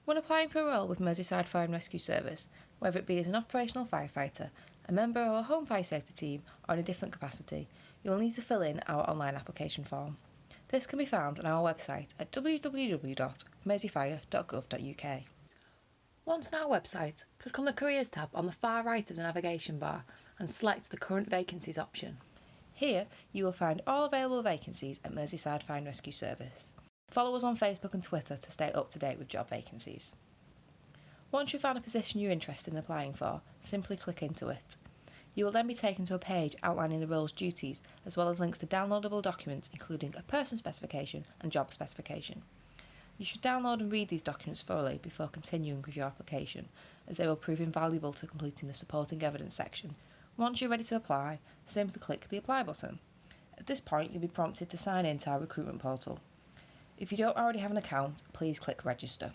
When applying for a role with Merseyside Fire and Rescue Service, whether it be as an operational firefighter, a member of our home fire safety team, or in a different capacity, you will need to fill in our online application form. This can be found on our website at www.merseyfire.gov.uk. Once on our website, click on the Careers tab on the far right of the navigation bar and select the Current Vacancies option. Here, you will find all available vacancies at Merseyside Fire and Rescue Service. Follow us on Facebook and Twitter to stay up to date with job vacancies. Once you've found a position you're interested in applying for, simply click into it. You will then be taken to a page outlining the role's duties, as well as links to downloadable documents including a person specification and job specification. You should download and read these documents thoroughly before continuing with your application, as they will prove invaluable to completing the supporting evidence section. Once you're ready to apply, simply click the Apply button. At this point, you'll be prompted to sign in to our recruitment portal. If you don't already have an account, please click Register.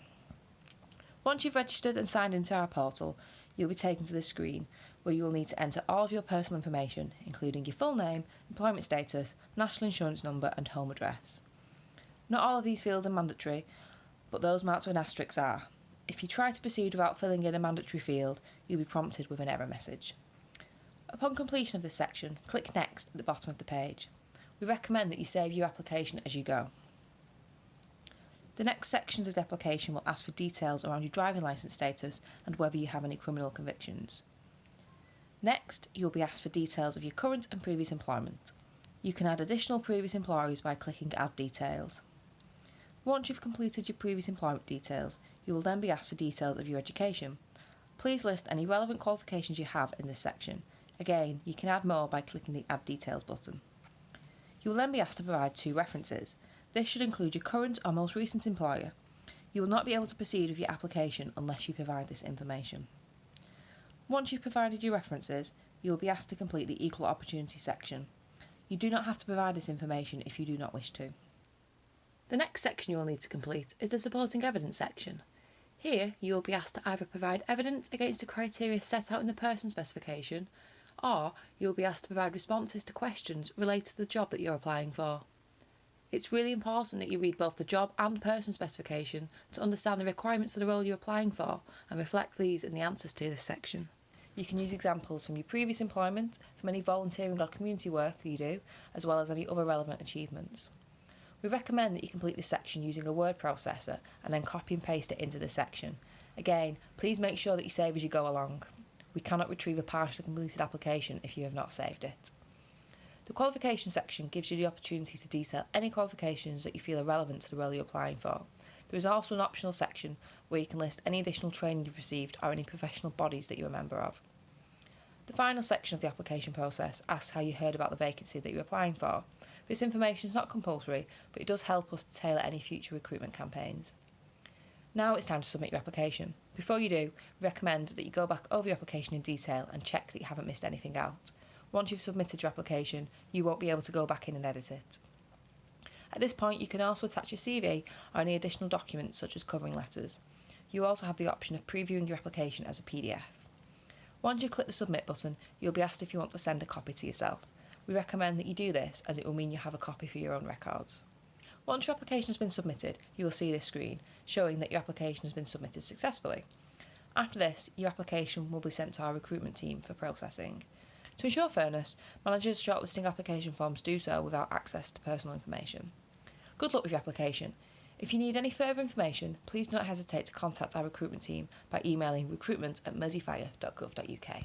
Once you've registered and signed into our portal, you'll be taken to this screen where you will need to enter all of your personal information, including your full name, employment status, national insurance number and home address. Not all of these fields are mandatory, but those marked with an asterisk are. If you try to proceed without filling in a mandatory field, you'll be prompted with an error message. Upon completion of this section, click Next at the bottom of the page. We recommend that you save your application as you go. The next sections of the application will ask for details around your driving licence status and whether you have any criminal convictions. Next, you will be asked for details of your current and previous employment. You can add additional previous employees by clicking Add Details. Once you've completed your previous employment details, you will then be asked for details of your education. Please list any relevant qualifications you have in this section. Again, you can add more by clicking the Add Details button. You will then be asked to provide 2 references. This should include your current or most recent employer. You will not be able to proceed with your application unless you provide this information. Once you've provided your references, you will be asked to complete the Equal Opportunity section. You do not have to provide this information if you do not wish to. The next section you will need to complete is the Supporting Evidence section. Here, you will be asked to either provide evidence against the criteria set out in the person specification, or you will be asked to provide responses to questions related to the job that you're applying for. It's really important that you read both the job and person specification to understand the requirements of the role you're applying for and reflect these in the answers to this section. You can use examples from your previous employment, from any volunteering or community work you do, as well as any other relevant achievements. We recommend that you complete this section using a word processor and then copy and paste it into the section. Again, please make sure that you save as you go along. We cannot retrieve a partially completed application if you have not saved it. The qualification section gives you the opportunity to detail any qualifications that you feel are relevant to the role you're applying for. There is also an optional section where you can list any additional training you've received or any professional bodies that you're a member of. The final section of the application process asks how you heard about the vacancy that you're applying for. This information is not compulsory, but it does help us to tailor any future recruitment campaigns. Now it's time to submit your application. Before you do, we recommend that you go back over your application in detail and check that you haven't missed anything out. Once you've submitted your application, you won't be able to go back in and edit it. At this point, you can also attach your CV or any additional documents such as covering letters. You also have the option of previewing your application as a PDF. Once you click the Submit button, you'll be asked if you want to send a copy to yourself. We recommend that you do this as it will mean you have a copy for your own records. Once your application has been submitted, you will see this screen showing that your application has been submitted successfully. After this, your application will be sent to our recruitment team for processing. To ensure fairness, managers shortlisting application forms do so without access to personal information. Good luck with your application. If you need any further information, please do not hesitate to contact our recruitment team by emailing recruitment@merseyfire.gov.uk.